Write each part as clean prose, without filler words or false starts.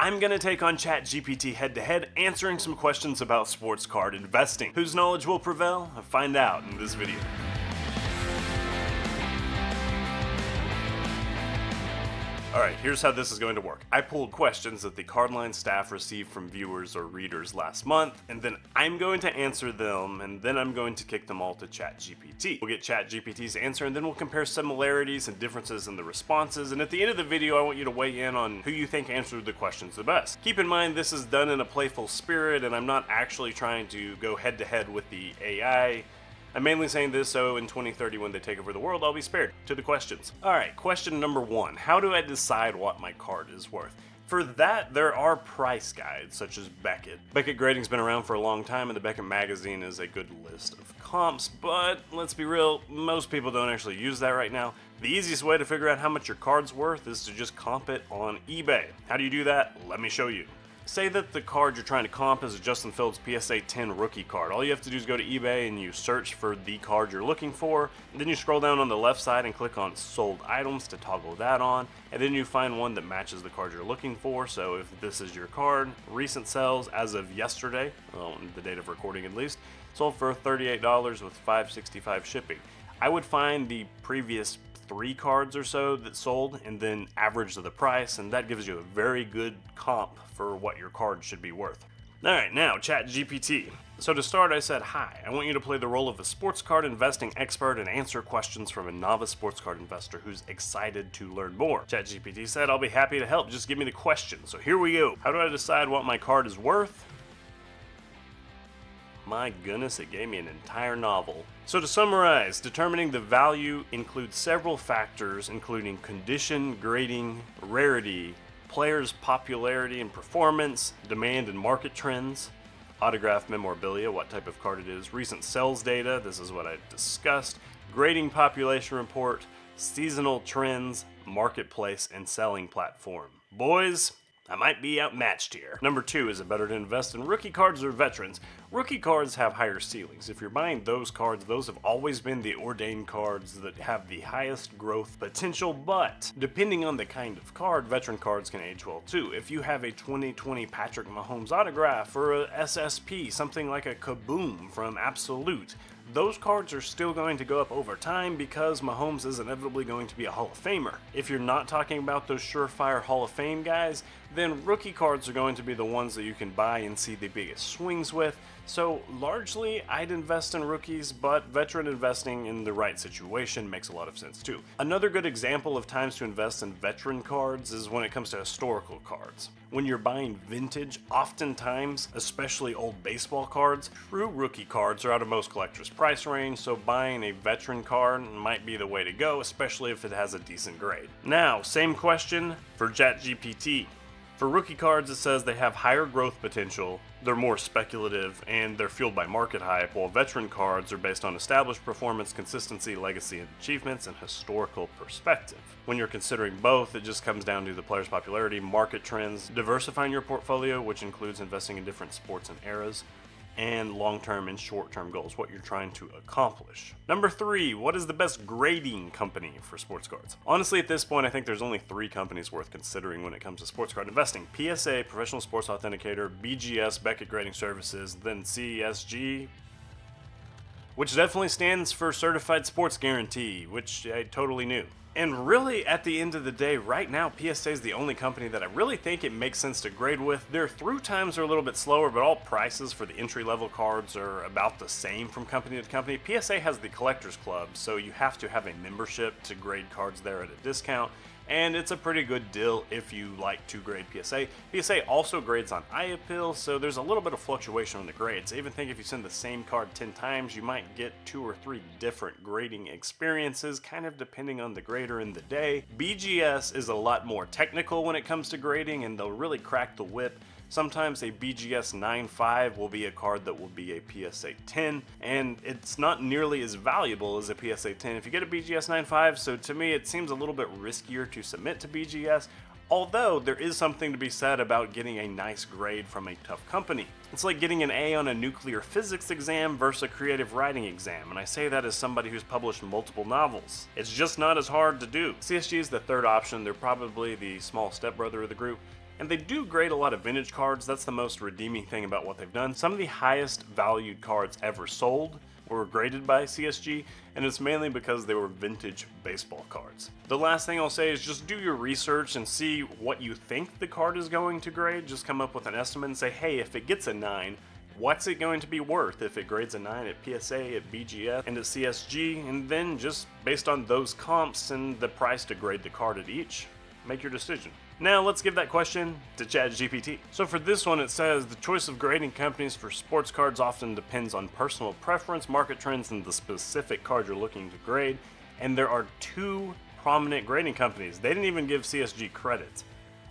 I'm gonna take on ChatGPT head-to-head, answering some questions about sports card investing. Whose knowledge will prevail? Find out in this video. Alright, here's how this is going to work. I pulled questions that the CardLines staff received from viewers or readers last month, and then I'm going to answer them, and then I'm going to kick them all to ChatGPT. We'll get ChatGPT's answer, and then we'll compare similarities and differences in the responses, and at the end of the video, I want you to weigh in on who you think answered the questions the best. Keep in mind, this is done in a playful spirit, and I'm not actually trying to go head-to-head with the AI. I'm mainly saying this so in 2030 when they take over the world, I'll be spared. To the questions. Alright, question number 1. How do I decide what my card is worth? For that, there are price guides, such as Beckett. Beckett Grading's been around for a long time, and the Beckett magazine is a good list of comps, but let's be real, most people don't actually use that right now. The easiest way to figure out how much your card's worth is to just comp it on eBay. How do you do that? Let me show you. Say that the card you're trying to comp is a Justin Fields PSA 10 rookie card. All you have to do is go to eBay and you search for the card you're looking for. And then you scroll down on the left side and click on sold items to toggle that on. And then you find one that matches the card you're looking for. So if this is your card, recent sales as of yesterday, the date of recording at least, sold for $38 with $5.65 shipping. I would find the previous 3 cards or so that sold and then average the price, and that gives you a very good comp for what your card should be worth. Alright, now ChatGPT. So to start, I said, hi, I want you to play the role of a sports card investing expert and answer questions from a novice sports card investor who's excited to learn more. ChatGPT said, I'll be happy to help, just give me the question. So here we go. How do I decide what my card is worth? My goodness, it gave me an entire novel. So to summarize, determining the value includes several factors, including condition, grading, rarity, players' popularity and performance, demand and market trends, autograph memorabilia, what type of card it is, recent sales data, this is what I discussed, grading population report, seasonal trends, marketplace, and selling platform. Boys, I might be outmatched here. Number 2, is it better to invest in rookie cards or veterans? Rookie cards have higher ceilings. If you're buying those cards, those have always been the ordained cards that have the highest growth potential, but depending on the kind of card, veteran cards can age well too. If you have a 2020 Patrick Mahomes autograph or a SSP, something like a Kaboom from Absolute, those cards are still going to go up over time because Mahomes is inevitably going to be a Hall of Famer. If you're not talking about those surefire Hall of Fame guys, then rookie cards are going to be the ones that you can buy and see the biggest swings with. So largely, I'd invest in rookies, but veteran investing in the right situation makes a lot of sense too. Another good example of times to invest in veteran cards is when it comes to historical cards. When you're buying vintage, oftentimes, especially old baseball cards, true rookie cards are out of most collectors' price range, so buying a veteran card might be the way to go, especially if it has a decent grade. Now, same question for ChatGPT. For rookie cards, it says they have higher growth potential, they're more speculative, and they're fueled by market hype, while veteran cards are based on established performance, consistency, legacy, and achievements, and historical perspective. When you're considering both, it just comes down to the player's popularity, market trends, diversifying your portfolio, which includes investing in different sports and eras, and long-term and short-term goals, what you're trying to accomplish. Number 3, what is the best grading company for sports cards? Honestly, at this point, I think there's only 3 companies worth considering when it comes to sports card investing. PSA, Professional Sports Authenticator, BGS, Beckett Grading Services, then CSG, which definitely stands for Certified Sports Guarantee, which I totally knew. And really, at the end of the day, right now, PSA is the only company that I really think it makes sense to grade with. Their through times are a little bit slower, but all prices for the entry-level cards are about the same from company to company. PSA has the Collectors Club, so you have to have a membership to grade cards there at a discount. And it's a pretty good deal if you like to grade PSA. PSA also grades on iAppeal, so there's a little bit of fluctuation on the grades. I even think if you send the same card 10 times, you might get 2 or 3 different grading experiences, kind of depending on the grader in the day. BGS is a lot more technical when it comes to grading, and they'll really crack the whip. Sometimes a BGS 9.5 will be a card that will be a PSA 10, and it's not nearly as valuable as a PSA 10 if you get a BGS 9.5, so to me it seems a little bit riskier to submit to BGS, although there is something to be said about getting a nice grade from a tough company. It's like getting an A on a nuclear physics exam versus a creative writing exam, and I say that as somebody who's published multiple novels. It's just not as hard to do. CSG is the third option. They're probably the small stepbrother of the group. And they do grade a lot of vintage cards. That's the most redeeming thing about what they've done. Some of the highest valued cards ever sold were graded by CSG, and it's mainly because they were vintage baseball cards. The last thing I'll say is just do your research and see what you think the card is going to grade. Just come up with an estimate and say, hey, if it gets a 9, what's it going to be worth if it grades a 9 at PSA, at BGS, and at CSG? And then just based on those comps and the price to grade the card at each, make your decision. Now let's give that question to ChatGPT. So for this one, it says the choice of grading companies for sports cards often depends on personal preference, market trends, and the specific card you're looking to grade. And there are 2 prominent grading companies. They didn't even give CSG credit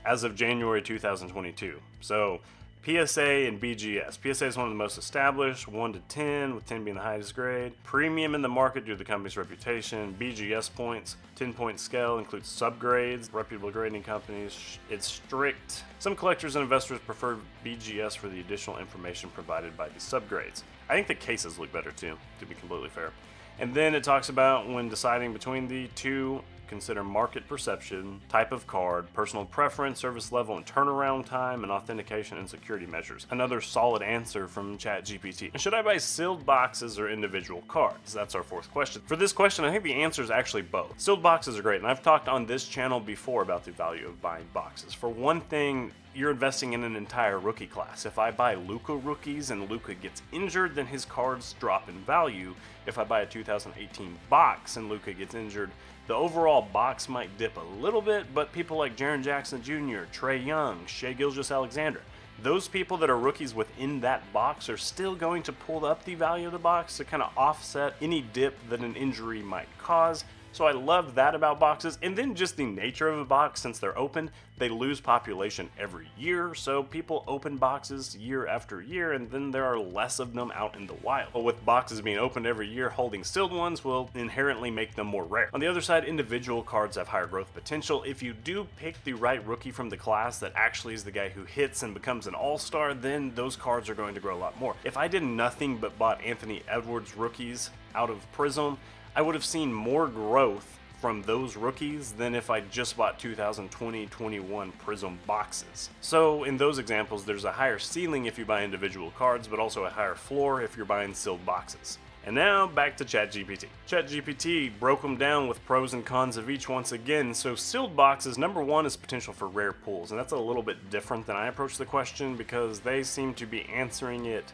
as of January 2022. So PSA and BGS. PSA is one of the most established, 1 to 10, with 10 being the highest grade. Premium in the market due to the company's reputation. BGS points, 10-point scale, includes subgrades, reputable grading companies. It's strict. Some collectors and investors prefer BGS for the additional information provided by the subgrades. I think the cases look better too, to be completely fair. And then it talks about when deciding between the 2, consider market perception, type of card, personal preference, service level and turnaround time, and authentication and security measures. Another solid answer from ChatGPT. And should I buy sealed boxes or individual cards? That's our 4th question. For this question, I think the answer is actually both. Sealed boxes are great, and I've talked on this channel before about the value of buying boxes. For one thing, you're investing in an entire rookie class. If I buy Luka rookies and Luka gets injured, then his cards drop in value. If I buy a 2018 box and Luka gets injured, the overall box might dip a little bit, but people like Jaren Jackson Jr., Trae Young, Shai Gilgeous-Alexander, those people that are rookies within that box are still going to pull up the value of the box to kind of offset any dip that an injury might cause. So I love that about boxes. And then just the nature of a box, since they're open, they lose population every year. So people open boxes year after year, and then there are less of them out in the wild. But with boxes being opened every year, holding sealed ones will inherently make them more rare. On the other side, individual cards have higher growth potential. If you do pick the right rookie from the class that actually is the guy who hits and becomes an all-star, then those cards are going to grow a lot more. If I did nothing but bought Anthony Edwards rookies out of Prism, I would have seen more growth from those rookies than if I just bought 2020-21 Prism boxes. So in those examples, there's a higher ceiling if you buy individual cards, but also a higher floor if you're buying sealed boxes. And now back to ChatGPT. ChatGPT broke them down with pros and cons of each once again. So sealed boxes, number 1 is potential for rare pulls, and that's a little bit different than I approach the question because they seem to be answering it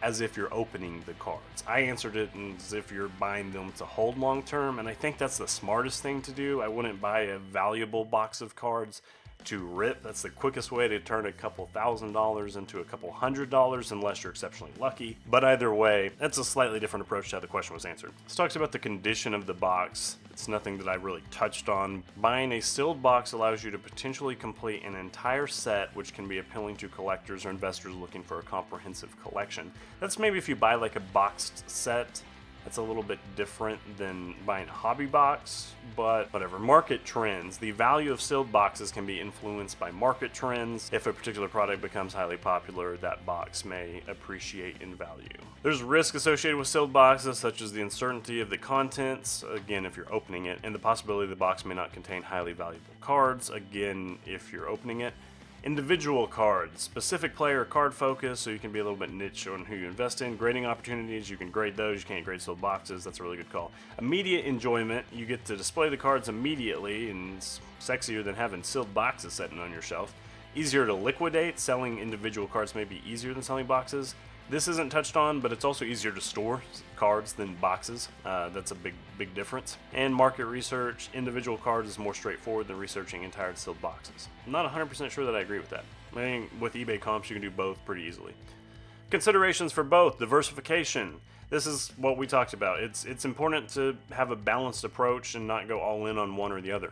as if you're opening the cards. I answered it as if you're buying them to hold long term, and I think that's the smartest thing to do. I wouldn't buy a valuable box of cards to rip. That's the quickest way to turn a couple $1,000s into a couple $100 unless you're exceptionally lucky. But either way, that's a slightly different approach to how the question was answered. This talks about the condition of the box. It's nothing that I really touched on. Buying a sealed box allows you to potentially complete an entire set, which can be appealing to collectors or investors looking for a comprehensive collection. That's maybe if you buy like a boxed set. That's a little bit different than buying a hobby box, but whatever. Market trends. The value of sealed boxes can be influenced by market trends. If a particular product becomes highly popular, that box may appreciate in value. There's risk associated with sealed boxes, such as the uncertainty of the contents, again, if you're opening it, and the possibility the box may not contain highly valuable cards, again, if you're opening it. Individual cards, specific player card focus, so you can be a little bit niche on who you invest in. Grading opportunities, you can grade those, you can't grade sealed boxes, that's a really good call. Immediate enjoyment, you get to display the cards immediately, and it's sexier than having sealed boxes sitting on your shelf. Easier to liquidate, selling individual cards may be easier than selling boxes. This isn't touched on, but it's also easier to store cards than boxes. That's a big difference. And market research, individual cards is more straightforward than researching entire sealed boxes. I'm not 100% sure that I agree with that. I think with eBay comps, you can do both pretty easily. Considerations for both. Diversification. This is what we talked about. It's important to have a balanced approach and not go all in on one or the other.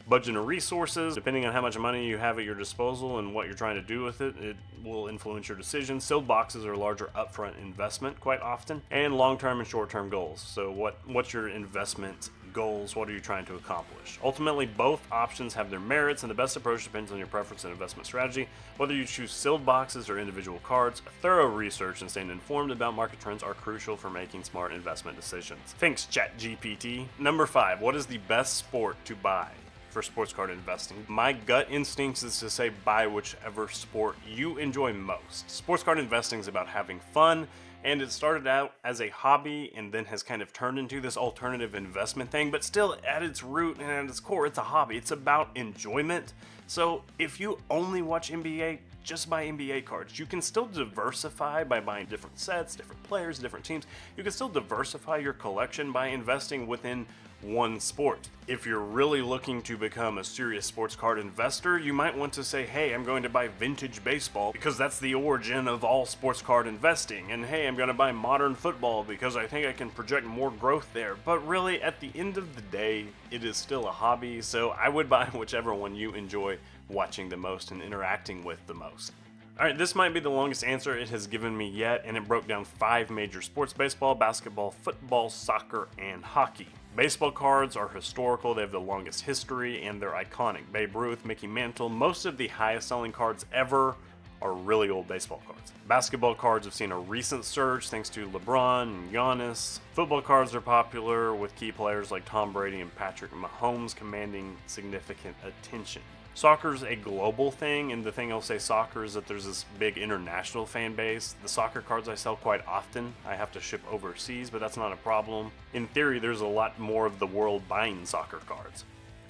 Budget and resources, depending on how much money you have at your disposal and what you're trying to do with it, it will influence your decisions. Sealed boxes are a larger upfront investment quite often, and long-term and short-term goals. So what's your investment goals? What are you trying to accomplish? Ultimately, both options have their merits, and the best approach depends on your preference and investment strategy. Whether you choose sealed boxes or individual cards, thorough research and staying informed about market trends are crucial for making smart investment decisions. Thanks, ChatGPT. Number 5, what is the best sport to buy? for sports card investing. My gut instincts is to say buy whichever sport you enjoy most. Sports card investing is about having fun, and it started out as a hobby and then has kind of turned into this alternative investment thing, but still at its root and at its core, it's a hobby. It's about enjoyment. So if you only watch NBA, just buy NBA cards. You can still diversify by buying different sets, different players, different teams. You can still diversify your collection by investing within one sport. If you're really looking to become a serious sports card investor, you might want to say, hey, I'm going to buy vintage baseball because that's the origin of all sports card investing. And hey, I'm going to buy modern football because I think I can project more growth there. But really, at the end of the day, it is still a hobby, so I would buy whichever one you enjoy watching the most and interacting with the most. Alright, this might be the longest answer it has given me yet, and it broke down 5 major sports: baseball, basketball, football, soccer, and hockey. Baseball cards are historical, they have the longest history, and they're iconic. Babe Ruth, Mickey Mantle, most of the highest selling cards ever are really old baseball cards. Basketball cards have seen a recent surge thanks to LeBron and Giannis. Football cards are popular, with key players like Tom Brady and Patrick Mahomes commanding significant attention. Soccer's a global thing, and the thing I'll say soccer is that there's this big international fan base. The soccer cards I sell quite often. I have to ship overseas, but that's not a problem. In theory, there's a lot more of the world buying soccer cards.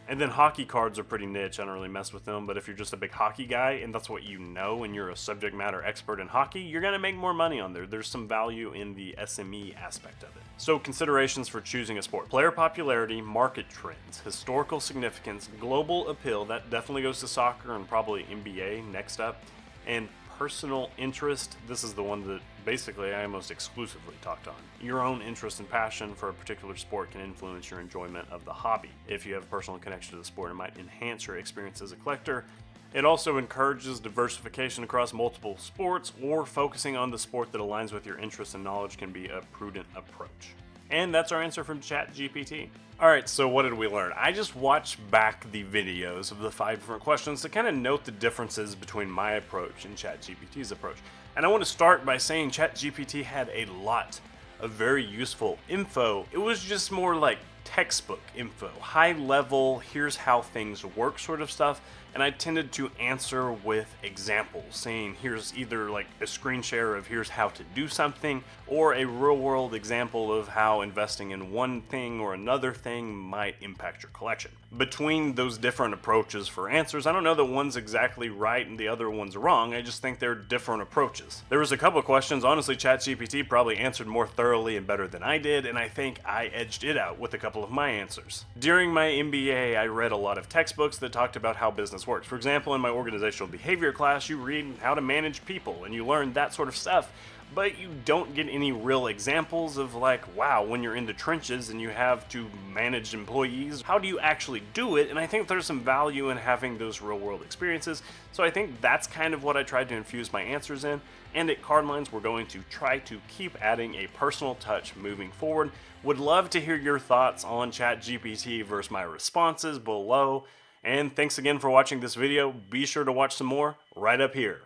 And then hockey cards are pretty niche. I don't really mess with them, but if you're just a big hockey guy and that's what you know and you're a subject matter expert in hockey, you're going to make more money on there. There's some value in the SME aspect of it. So considerations for choosing a sport: player popularity, market trends, historical significance, global appeal, that definitely goes to soccer and probably NBA next up, and personal interest. This is the one that basically I most exclusively talked on. Your own interest and passion for a particular sport can influence your enjoyment of the hobby. If you have a personal connection to the sport, it might enhance your experience as a collector. It also encourages diversification across multiple sports, or focusing on the sport that aligns with your interests and knowledge can be a prudent approach. And that's our answer from ChatGPT. Alright, so what did we learn? I just watched back the videos of the 5 different questions to kind of note the differences between my approach and ChatGPT's approach. And I want to start by saying ChatGPT had a lot of very useful info. It was just more like textbook info, high level, here's how things work sort of stuff. And I tended to answer with examples, saying here's either like a screen share of here's how to do something, or a real world example of how investing in one thing or another thing might impact your collection. Between those different approaches for answers, I don't know that one's exactly right and the other one's wrong. I just think they're different approaches. There was a couple questions, honestly, ChatGPT probably answered more thoroughly and better than I did, and I think I edged it out with a couple of my answers. During my MBA, I read a lot of textbooks that talked about how business works. For example, in my organizational behavior class, you read how to manage people and you learn that sort of stuff, but you don't get any real examples of like, wow, when you're in the trenches and you have to manage employees, how do you actually do it? And I think there's some value in having those real world experiences. So I think that's kind of what I tried to infuse my answers in. And at CardLines, we're going to try to keep adding a personal touch moving forward. Would love to hear your thoughts on ChatGPT versus my responses below. And thanks again for watching this video. Be sure to watch some more right up here.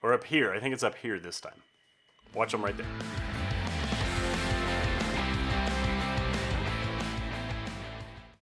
Or up here. I think it's up here this time. Watch them right there.